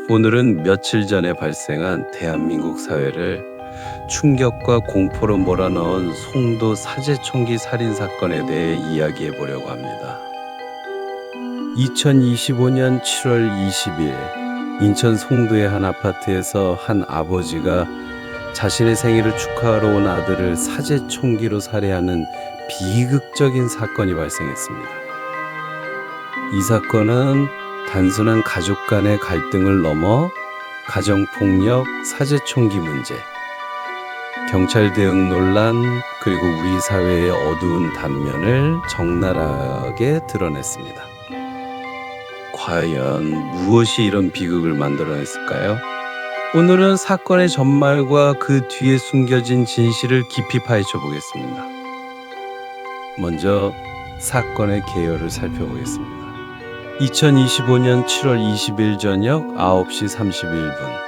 오늘은 며칠 전에 발생한 대한민국 사회를 충격과 공포로 몰아넣은 송도 사제총기 살인 사건에 대해 이야기해 보려고 합니다. 2025년 7월 20일 인천 송도의 한 아파트에서 한 아버지가 자신의 생일을 축하하러 온 아들을 사제총기로 살해하는 비극적인 사건이 발생했습니다. 이 사건은 단순한 가족 간의 갈등을 넘어 가정폭력, 사제총기 문제, 경찰 대응 논란, 그리고 우리 사회의 어두운 단면을 적나라하게 드러냈습니다. 과연 무엇이 이런 비극을 만들어냈을까요? 오늘은 사건의 전말과 그 뒤에 숨겨진 진실을 깊이 파헤쳐 보겠습니다. 먼저 사건의 개요를 살펴보겠습니다. 2025년 7월 20일 저녁 9시 31분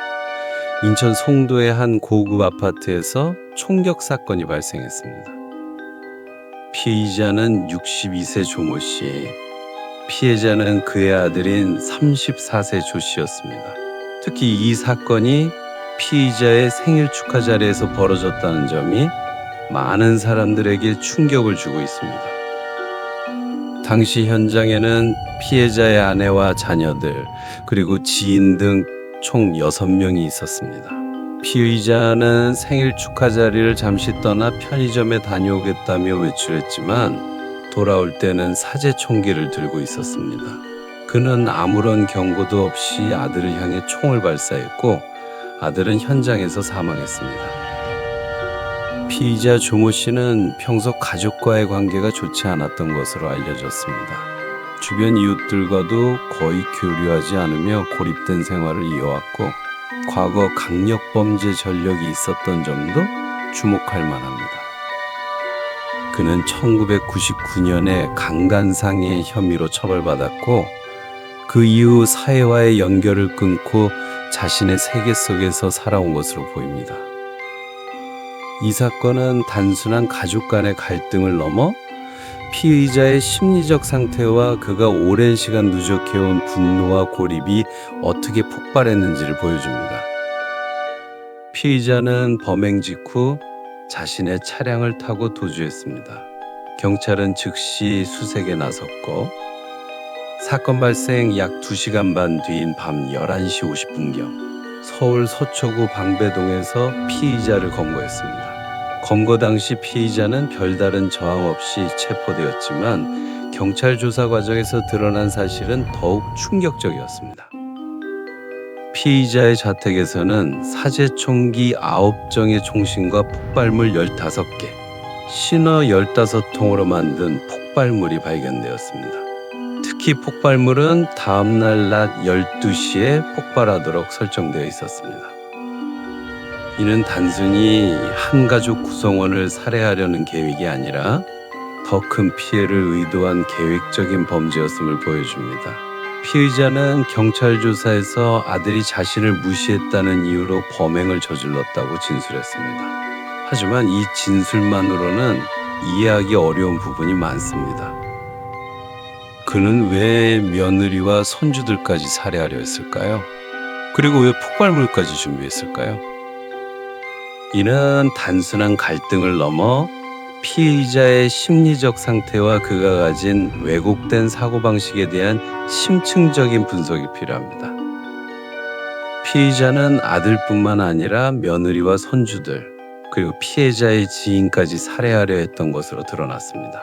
인천 송도의 한 고급 아파트에서 총격 사건이 발생했습니다. 피의자는 62세 조모 씨, 피해자는 그의 아들인 34세 조 씨였습니다. 특히 이 사건이 피의자의 생일 축하 자리에서 벌어졌다는 점이 많은 사람들에게 충격을 주고 있습니다. 당시 현장에는 피해자의 아내와 자녀들, 그리고 지인 등 총 6명이 있었습니다. 피의자는 생일 축하 자리를 잠시 떠나 편의점에 다녀오겠다며 외출했지만 돌아올 때는 사제총기를 들고 있었습니다. 그는 아무런 경고도 없이 아들을 향해 총을 발사했고 아들은 현장에서 사망했습니다. 피의자 조모 씨는 평소 가족과의 관계가 좋지 않았던 것으로 알려졌습니다. 주변 이웃들과도 거의 교류하지 않으며 고립된 생활을 이어왔고 과거 강력범죄 전력이 있었던 점도 주목할 만합니다. 그는 1999년에 강간상해 혐의로 처벌받았고 그 이후 사회와의 연결을 끊고 자신의 세계 속에서 살아온 것으로 보입니다. 이 사건은 단순한 가족 간의 갈등을 넘어 피의자의 심리적 상태와 그가 오랜 시간 누적해온 분노와 고립이 어떻게 폭발했는지를 보여줍니다. 피의자는 범행 직후 자신의 차량을 타고 도주했습니다. 경찰은 즉시 수색에 나섰고 사건 발생 약 2시간 반 뒤인 밤 11시 50분경 서울 서초구 방배동에서 피의자를 검거했습니다. 검거 당시 피의자는 별다른 저항 없이 체포되었지만 경찰 조사 과정에서 드러난 사실은 더욱 충격적이었습니다. 피의자의 자택에서는 사제총기 9정의 총신과 폭발물 15개, 신어 15통으로 만든 폭발물이 발견되었습니다. 특히 폭발물은 다음날 낮 12시에 폭발하도록 설정되어 있었습니다. 이는 단순히 한 가족 구성원을 살해하려는 계획이 아니라 더 큰 피해를 의도한 계획적인 범죄였음을 보여줍니다. 피의자는 경찰 조사에서 아들이 자신을 무시했다는 이유로 범행을 저질렀다고 진술했습니다. 하지만 이 진술만으로는 이해하기 어려운 부분이 많습니다. 그는 왜 며느리와 손주들까지 살해하려 했을까요? 그리고 왜 폭발물까지 준비했을까요? 이는 단순한 갈등을 넘어 피의자의 심리적 상태와 그가 가진 왜곡된 사고방식에 대한 심층적인 분석이 필요합니다. 피의자는 아들뿐만 아니라 며느리와 손주들, 그리고 피해자의 지인까지 살해하려 했던 것으로 드러났습니다.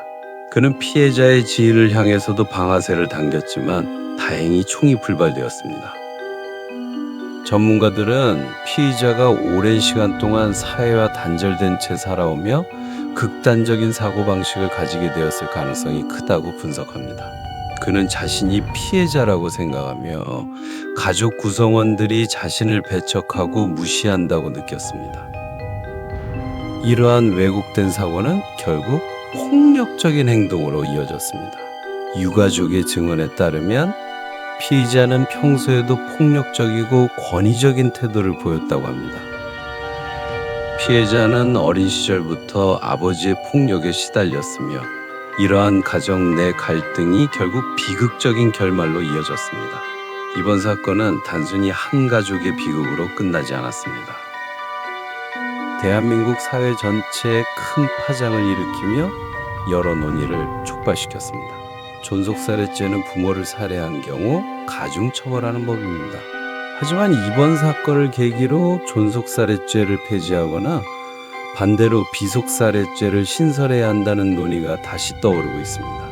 그는 피해자의 지인을 향해서도 방아쇠를 당겼지만 다행히 총이 불발되었습니다. 전문가들은 피의자가 오랜 시간 동안 사회와 단절된 채 살아오며 극단적인 사고방식을 가지게 되었을 가능성이 크다고 분석합니다. 그는 자신이 피해자라고 생각하며 가족 구성원들이 자신을 배척하고 무시한다고 느꼈습니다. 이러한 왜곡된 사고는 결국 폭력적인 행동으로 이어졌습니다. 유가족의 증언에 따르면 피의자는 평소에도 폭력적이고 권위적인 태도를 보였다고 합니다. 피해자는 어린 시절부터 아버지의 폭력에 시달렸으며 이러한 가정 내 갈등이 결국 비극적인 결말로 이어졌습니다. 이번 사건은 단순히 한 가족의 비극으로 끝나지 않았습니다. 대한민국 사회 전체에 큰 파장을 일으키며 여러 논의를 촉발시켰습니다. 존속살해죄는 부모를 살해한 경우 가중처벌하는 법입니다. 하지만 이번 사건을 계기로 존속살해죄를 폐지하거나 반대로 비속살해죄를 신설해야 한다는 논의가 다시 떠오르고 있습니다.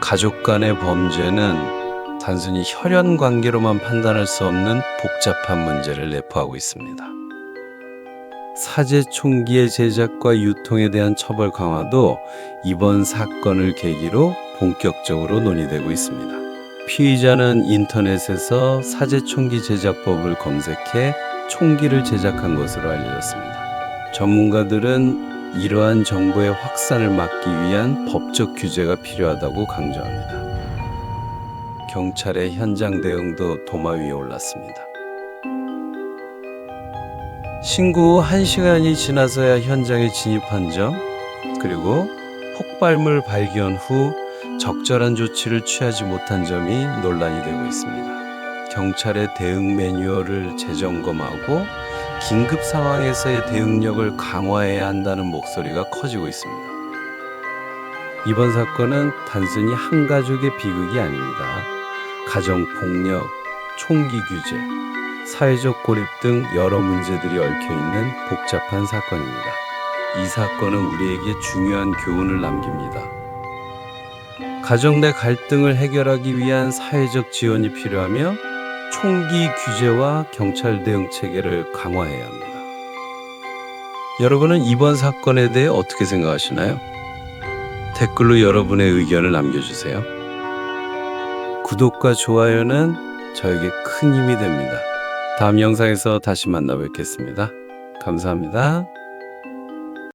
가족 간의 범죄는 단순히 혈연 관계로만 판단할 수 없는 복잡한 문제를 내포하고 있습니다. 사제 총기의 제작과 유통에 대한 처벌 강화도 이번 사건을 계기로 본격적으로 논의되고 있습니다. 피의자는 인터넷에서 사제 총기 제작법을 검색해 총기를 제작한 것으로 알려졌습니다. 전문가들은 이러한 정보의 확산을 막기 위한 법적 규제가 필요하다고 강조합니다. 경찰의 현장 대응도 도마 위에 올랐습니다. 신고 후 1시간이 지나서야 현장에 진입한 점, 그리고 폭발물 발견 후 적절한 조치를 취하지 못한 점이 논란이 되고 있습니다. 경찰의 대응 매뉴얼을 재점검하고 긴급 상황에서의 대응력을 강화해야 한다는 목소리가 커지고 있습니다. 이번 사건은 단순히 한 가족의 비극이 아닙니다. 가정폭력, 총기 규제, 사회적 고립 등 여러 문제들이 얽혀있는 복잡한 사건입니다. 이 사건은 우리에게 중요한 교훈을 남깁니다. 가정 내 갈등을 해결하기 위한 사회적 지원이 필요하며 총기 규제와 경찰 대응 체계를 강화해야 합니다. 여러분은 이번 사건에 대해 어떻게 생각하시나요? 댓글로 여러분의 의견을 남겨주세요. 구독과 좋아요는 저에게 큰 힘이 됩니다. 다음 영상에서 다시 만나 뵙겠습니다. 감사합니다.